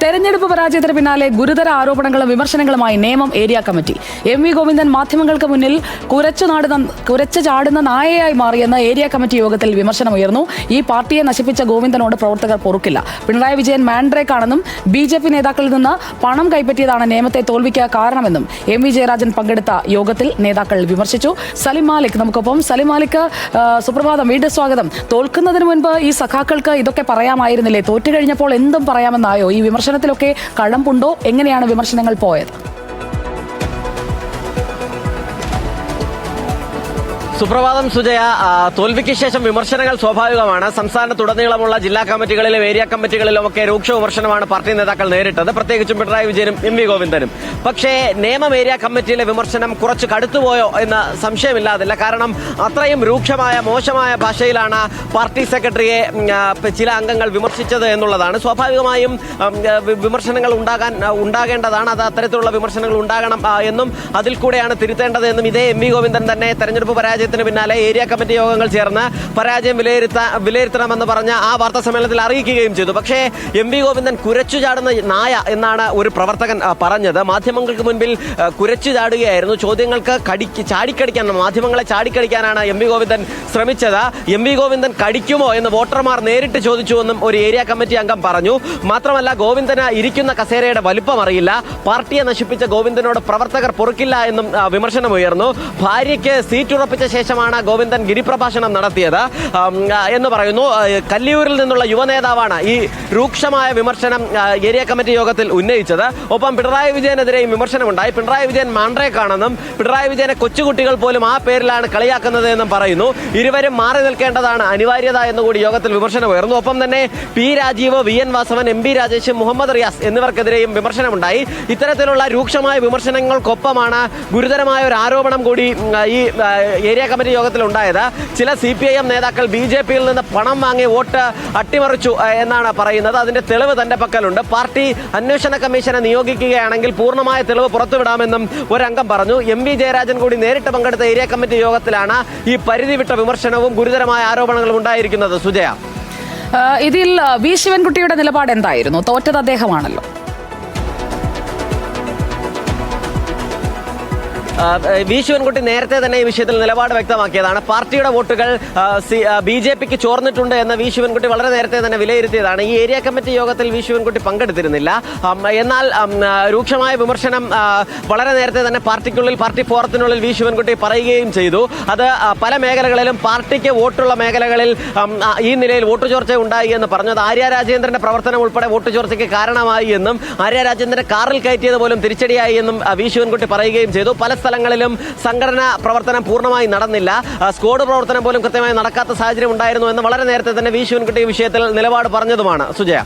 തെരഞ്ഞെടുപ്പ് പരാജയത്തിന് പിന്നാലെ ഗുരുതര ആരോപണങ്ങളും വിമർശനങ്ങളുമായി നേമം ഏരിയ കമ്മിറ്റി. എം.വി. ഗോവിന്ദൻ മാധ്യമങ്ങൾക്ക് മുന്നിൽ കുരച്ചു ചാടുന്ന നായയായി മാറിയെന്ന് ഏരിയ കമ്മിറ്റി യോഗത്തിൽ വിമർശനമുയർന്നു. ഈ പാർട്ടിയെ നശിപ്പിച്ച ഗോവിന്ദനോട് പ്രവർത്തകർ പൊറുക്കില്ല. പിണറായി വിജയൻ മാൻഡ്രേക്കാണെന്നും ബി.ജെ.പി. നേതാക്കളിൽ നിന്ന് പണം കൈപ്പറ്റിയതാണ് നേമത്തെ തോൽവിക്ക് കാരണമെന്നും എം.വി. ജയരാജൻ പങ്കെടുത്ത യോഗത്തിൽ നേതാക്കൾ വിമർശിച്ചു. സലിം മാലിക് നമുക്കൊപ്പം. സലിം മാലിക്, സുപ്രഭാതം, വീണ്ടും സ്വാഗതം. തോൽക്കുന്നതിന് മുൻപ് ഈ സഖാക്കൾക്ക് ഇതൊക്കെ പറയാമായിരുന്നില്ലേ? തോറ്റു കഴിഞ്ഞപ്പോൾ എന്തും പറയാമെന്നായോ? ഈ വിമർശനത്തിലൊക്കെ കഴമ്പുണ്ടോ? എങ്ങനെയാണ് വിമർശനങ്ങൾ പോയത്? സുപ്രഭാതം സുജയ. തോൽവിക്ക് ശേഷം വിമർശനങ്ങൾ സ്വാഭാവികമാണ്. സംസ്ഥാനത്തുടനീളമുള്ള ജില്ലാ കമ്മിറ്റികളിലും ഏരിയ കമ്മിറ്റികളിലുമൊക്കെ രൂക്ഷ വിമർശനമാണ് പാർട്ടി നേതാക്കൾ നേരിട്ടത്, പ്രത്യേകിച്ചും പിണറായി വിജയനും എം.വി. ഗോവിന്ദനും. പക്ഷേ നേമം ഏരിയ കമ്മിറ്റിയിലെ വിമർശനം കുറച്ച് കടുത്തുപോയോ എന്ന് സംശയമില്ലാതില്ല. കാരണം അത്രയും രൂക്ഷമായ മോശമായ ഭാഷയിലാണ് പാർട്ടി സെക്രട്ടറിയെ ചില അംഗങ്ങൾ വിമർശിച്ചത് എന്നുള്ളതാണ്. സ്വാഭാവികമായും വിമർശനങ്ങൾ ഉണ്ടാകേണ്ടതാണ്. അത് അത്തരത്തിലുള്ള വിമർശനങ്ങൾ ഉണ്ടാകണം എന്നും അതിൽ കൂടെയാണ് തിരുത്തേണ്ടത് എന്നും ഇതേ എം.വി. ഗോവിന്ദൻ തന്നെ തെരഞ്ഞെടുപ്പ് പരാജയത്തിന് പിന്നാലെ ഏരിയ കമ്മിറ്റി യോഗങ്ങൾ ചേർന്ന് പരാജയം വിലയിരുത്തണമെന്ന് പറഞ്ഞ ആ വാർത്താ സമ്മേളനത്തിൽ അറിയിക്കുകയും ചെയ്തു. പക്ഷേ എം.വി. ഗോവിന്ദൻ കുരച്ചു ചാടുന്ന നായ എന്നാണ് ഒരു പ്രവർത്തകൻ പറഞ്ഞത്. മാധ്യമങ്ങൾക്ക് മുൻപിൽ കുരച്ചു ചാടുകയായിരുന്നു. ചോദ്യങ്ങൾക്ക് ചാടിക്കടിക്കാൻ, മാധ്യമങ്ങളെ ചാടിക്കടിക്കാനാണ് എം.വി. ഗോവിന്ദൻ ശ്രമിച്ചത്. എം.വി. ഗോവിന്ദൻ കടിക്കുമോ എന്ന് വോട്ടർമാർ നേരിട്ട് ചോദിച്ചുവെന്നും ഒരു ഏരിയ കമ്മിറ്റി അംഗം പറഞ്ഞു. മാത്രമല്ല, ഗോവിന്ദന് ഇരിക്കുന്ന കസേരയുടെ വലുപ്പം അറിയില്ല, പാർട്ടിയെ നശിപ്പിച്ച ഗോവിന്ദനോട് പ്രവർത്തകർ പൊറുക്കില്ല എന്നും വിമർശനമുയർന്നു. ഭാര്യയ്ക്ക് സീറ്റ് ഉറപ്പിച്ച ശേഷമാണ് ഗോവിന്ദൻ ഗിരിപ്രഭാഷണം നടത്തിയത് എന്ന് പറയുന്നു. കല്ലിയൂരിൽ നിന്നുള്ള യുവനേതാവാണ് ഈ രൂക്ഷമായ വിമർശനം ഏരിയ കമ്മിറ്റി യോഗത്തിൽ ഉന്നയിച്ചത്. ഒപ്പം പിണറായി വിജയനെതിരെയും വിമർശനമുണ്ടായി. പിണറായി വിജയൻ മാൻഡ്രേക്കാണെന്നും പിണറായി വിജയനെ കൊച്ചുകുട്ടികൾ പോലും ആ പേരിലാണ് കളിയാക്കുന്നത് എന്നും പറയുന്നു. ഇരുവരും മാറി നിൽക്കേണ്ടതാണ് അനിവാര്യത എന്നുകൂടി യോഗത്തിൽ വിമർശനമുയർന്നു. ഒപ്പം തന്നെ പി രാജീവ്, വി എൻ വാസവൻ, എം പി രാജേഷ്, മുഹമ്മദ് റിയാസ് എന്നിവർക്കെതിരെയും വിമർശനമുണ്ടായി. ഇത്തരത്തിലുള്ള രൂക്ഷമായ വിമർശനങ്ങൾക്കൊപ്പമാണ് ഗുരുതരമായ ഒരു ആരോപണം കൂടി ഈ ഏരിയ കമ്മിറ്റി യോഗത്തിൽ ഉണ്ടായത്. ചില CPIM നേതാക്കൾ ബി.ജെ.പിയിൽ നിന്ന് പണം വാങ്ങി വോട്ട് അട്ടിമറിച്ചു എന്നാണ് പറയുന്നത്. അതിന്റെ തെളിവ് തന്റെ പക്കലുണ്ട്. പാർട്ടി അന്വേഷണ കമ്മീഷനെ നിയോഗിക്കുകയാണെങ്കിൽ പൂർണ്ണമായ തെളിവ് പുറത്തുവിടാമെന്നും ഒരംഗം പറഞ്ഞു. എം.വി. ജയരാജൻ കൂടി നേരിട്ട് പങ്കെടുത്ത ഏരിയ കമ്മിറ്റി യോഗത്തിലാണ് ഈ പരിധി വിട്ട വിമർശനവും ഗുരുതരമായ ആരോപണങ്ങളും ഉണ്ടായിരിക്കുന്നത്. സുജയ, ഇതിൽ വി ശിവൻകുട്ടിയുടെ നിലപാട് എന്തായിരുന്നു? തോറ്റത് അദ്ദേഹമാണല്ലോ. വി ശിവൻകുട്ടി നേരത്തെ തന്നെ ഈ വിഷയത്തിൽ നിലപാട് വ്യക്തമാക്കിയതാണ്. പാർട്ടിയുടെ വോട്ടുകൾ ബി.ജെ.പിക്ക് ചോർന്നിട്ടുണ്ട് എന്ന് വി ശിവൻകുട്ടി വളരെ നേരത്തെ തന്നെ വിലയിരുത്തിയതാണ്. ഈ ഏരിയ കമ്മിറ്റി യോഗത്തിൽ വി ശിവൻകുട്ടി പങ്കെടുത്തിരുന്നില്ല. എന്നാൽ രൂക്ഷമായ വിമർശനം വളരെ നേരത്തെ തന്നെ പാർട്ടിക്കുള്ളിൽ, പാർട്ടി ഫോറത്തിനുള്ളിൽ വി ശിവൻകുട്ടി പറയുകയും ചെയ്തു. അത് പല മേഖലകളിലും പാർട്ടിക്ക് വോട്ടുള്ള മേഖലകളിൽ ഈ നിലയിൽ വോട്ട് ചോർച്ച ഉണ്ടായി എന്ന് പറഞ്ഞത് ആര്യ രാജേന്ദ്രന്റെ പ്രവർത്തനം ഉൾപ്പെടെ വോട്ട് ചോർച്ചയ്ക്ക് കാരണമായി എന്നും ആര്യ രാജേന്ദ്രനെ കാറിൽ കയറ്റിയത് പോലും തിരിച്ചടിയായി എന്നും വി ശിവൻകുട്ടി പറയുകയും ചെയ്തു. പല സ്ഥലങ്ങളിലും സംഘടനാ പ്രവർത്തനം പൂർണ്ണമായി നടന്നില്ല, സ്ക്വാഡ് പ്രവർത്തനം പോലും കൃത്യമായി നടക്കാത്ത സാഹചര്യം ഉണ്ടായിരുന്നു എന്ന് വളരെ നേരത്തെ തന്നെ വി ശിവൻകുട്ടി വിഷയത്തിൽ നിലപാട് പറഞ്ഞതുമാണ്. സുജയ.